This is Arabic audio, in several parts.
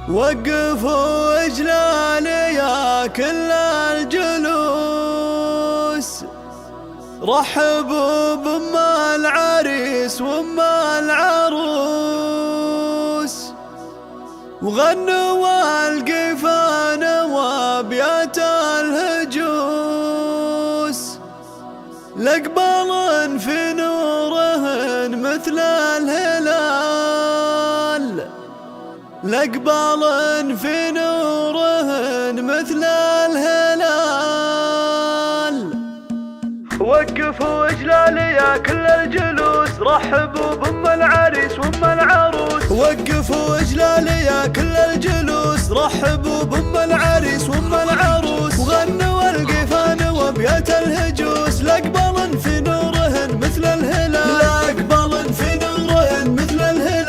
وقفوا إجلالي يا كل الجلوس، رحبوا بأم العريس وأم العروس، وغنوا والقفان وابيات الهجوس، لقبال في نورهن مثل الهلال، لقبال في نورهن مثل الهلال. وقفوا إجلالي يا كل الجلوس، رحبوا بأم العريس وأم العروس. وقفوا إجلالي يا كل الجلوس، رحبوا بأم العريس وأم العروس، وغنوا القفان وابيات الهجوس، لقبال في نورهن مثل الهلال، لقبال في نورهن مثل الهلال.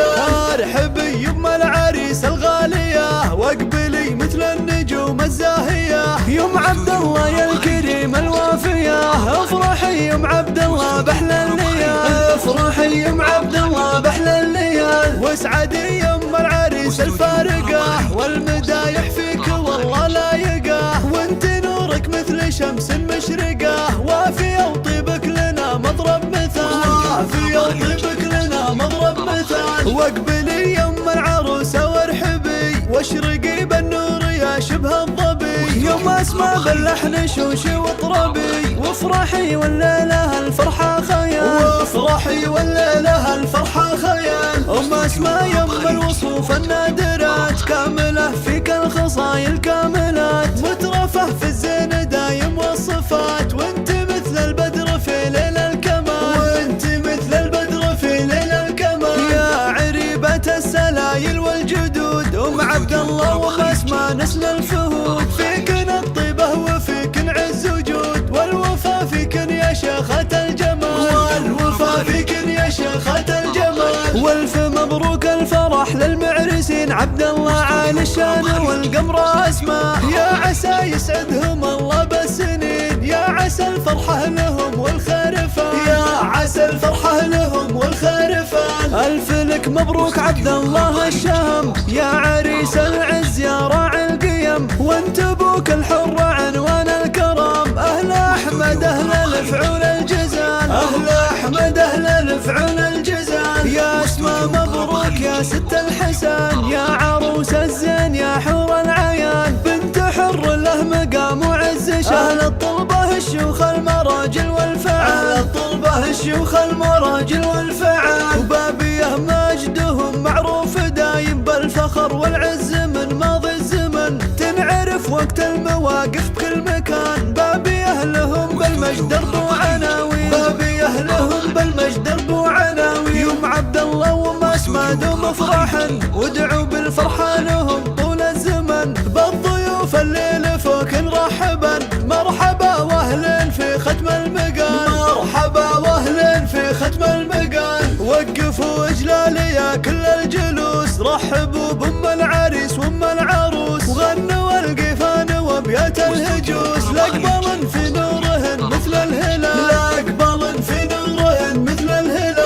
ارحبي يم العريس الغالية، واقبلي مثل النجوم الزاهية، يم عبد الله يا الكريم الوافية، افرحي يم عبد الله بأحلى الليال، افرحي يم عبد الله بأحلى الليال. واسعدي يم العريس الفارقة، والمدايح فيك والله لايقة، وانت نورك مثل شمس مشرقة، وافية وطيبك لنا مضرب مثال، وافية وطيبك لنا مضرب مثال. واقبلي يم العروسة وارحبي، واشرقي بالنور يا شبه الظبي، يوم اسمع باللحن شوشي واطربي، وافرحي والليلة الفرحة خيال، وافرحي والليلة الفرحة خيال. ام اسماء يم الوصوف النادرات، كاملة فيك الخصايل كاملات، مترفه في الزين دايم والصفات، وانت مثل البدر في ليل الكمال، وانت مثل البدر في ليل الكمال. يا عريبة السلايل والجدود، ام عبد الله وام اسماء نسل الفهود، فيكن الطيبة وفيكن عز وجود، والوفا فيكن يا شيخة الجمال، والوفا فيكن يا شيخة الجمال. والف مبروك الفرح للمعرسين، عبد الله عالي الشان والقمر اسماء، يا عسى يسعدهم الله بالسنين، يا عسى الفرحة لهم والخير فان، يا عسى الفرحة لهم والخير فان. الف لك مبروك عبد الله الشهم، يا عريس العز يا راعي القيم، وانت ابوك الحر عنوان الكرم، اهل احمد اهل الفعول الجزال، اهل احمد اهل الفعول الجزال. يا اسماء مبروك يا ست الحسن، يا عروس الزين يا حور العيان، بنت حر له مقام وعز شان، اهل الطلبة الشيوخ المراجل والفعال، اهل الطلبة الشيوخ المراجل والفعال. وبابيه مجدهم معروف دايم بالفخر والعز من ماضي الزمن، تنعرف وقت المواقف بكل مكان، بابيه لهم بالمجد درب وعناوين، بابيه لهم بالمجد درب وعناوين. يوم عبد الله وما اسماء دوم فرحا، وادعوا بالفرحة لهم طول الزمن، بالضيوف الليل فوق رحبا، مرحبا واهلين في ختم المقال، مرحبا واهلين في ختم المقال. وقفوا اجلالي يا كل الجلوس، رحبوا بأم العريس وأم العروس، وغنوا القفان وابيات الهجوس، لقبال في نورهن مثل الهلال، لقبال في نورهن مثل الهلال.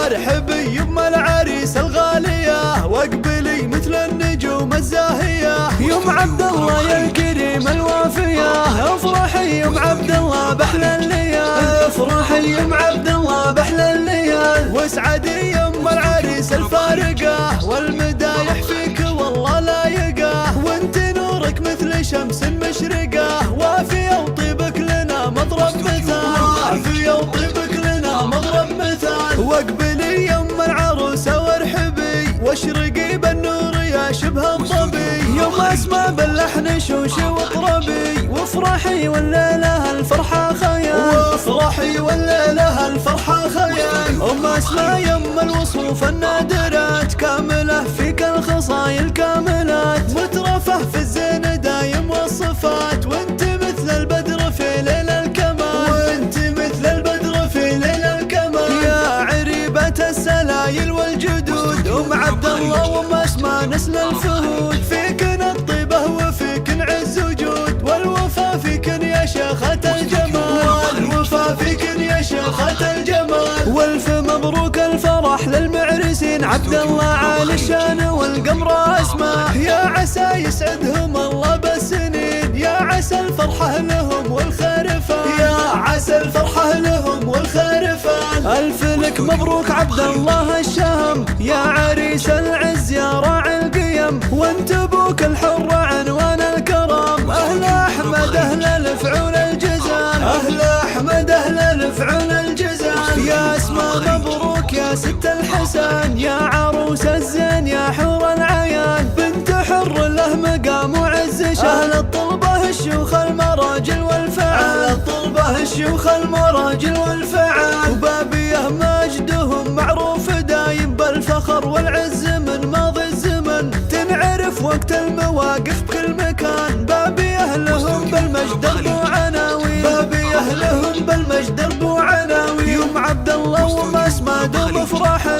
ارحبي يم العريس الغالية، واقبلي مثل النجوم الزاهية، يم عبد الله يا الكريم الوافية، افرحي يم عبد الله بأحلى الليال، افرحي يم عبد الله بأحلى الليال. واسعدي يم العريس الفارقة، والمدايح فيك والله لايقة، وانت نورك مثل شمس مشرقة، وافية وطيبك لنا مضرب مثال، وافية وطيبك لنا مضرب مثال. واقبلي يم العروسة وارحبي، واشرقي بالنور يا شبه الظبي، يوم اسمع باللحن شوشي واطربي، وافرحي والليلة الفرحة خيال، وافرحي والليلة الفرحة خيال. ام اسماء يم الوصوف النادرات، كاملة فيك الخصايل كاملات، مترفه في الزين دايم والصفات، وانت مثل البدر في ليل الكمال، وانت مثل البدر في ليل الكمال. يا عريبة السلايل والجدود، ام عبد الله وام اسماء نسل الفهود، فيكن الطيبة وفيكن عز وجود، والوفا فيكن يا شيخة الجمال، والوفا فيكن يا شيخة الجمال. والف مبروك الفرح للمعرسين، عبد الله عالي الشان والقمر اسماء. يا عسى يسعدهم الله بالسنين، يا عسى الفرحة لهم والخير فان، يا عسى الفرحة لهم والخير فان. الف لك مبروك عبد الله الشهم، يا عريس العز يا راعي القيم، وانت ابوك الحر عنوان الكرم. اهل احمد اهل الفعول الجزال، اهل احمد اهل الفعول الجزال. يا اسماء مبروك يا ست الحسن، يا عروس الزين يا حور العيان، بنت حر له مقام وعز شان. اهل الطلبة الشيوخ المراجل والفعال، اهل الطلبة الشيوخ المراجل والفعال. وبابيه مجدهم معروف دايم بالفخر والعز من ماضي الزمن، تنعرف وقت المواقف بكل مكان. بابيه لهم بالمجد اربو عناوين، بابيه لهم بالمجد اربو عناوين. يوم عبد الله وما اسمى دوم افراحا،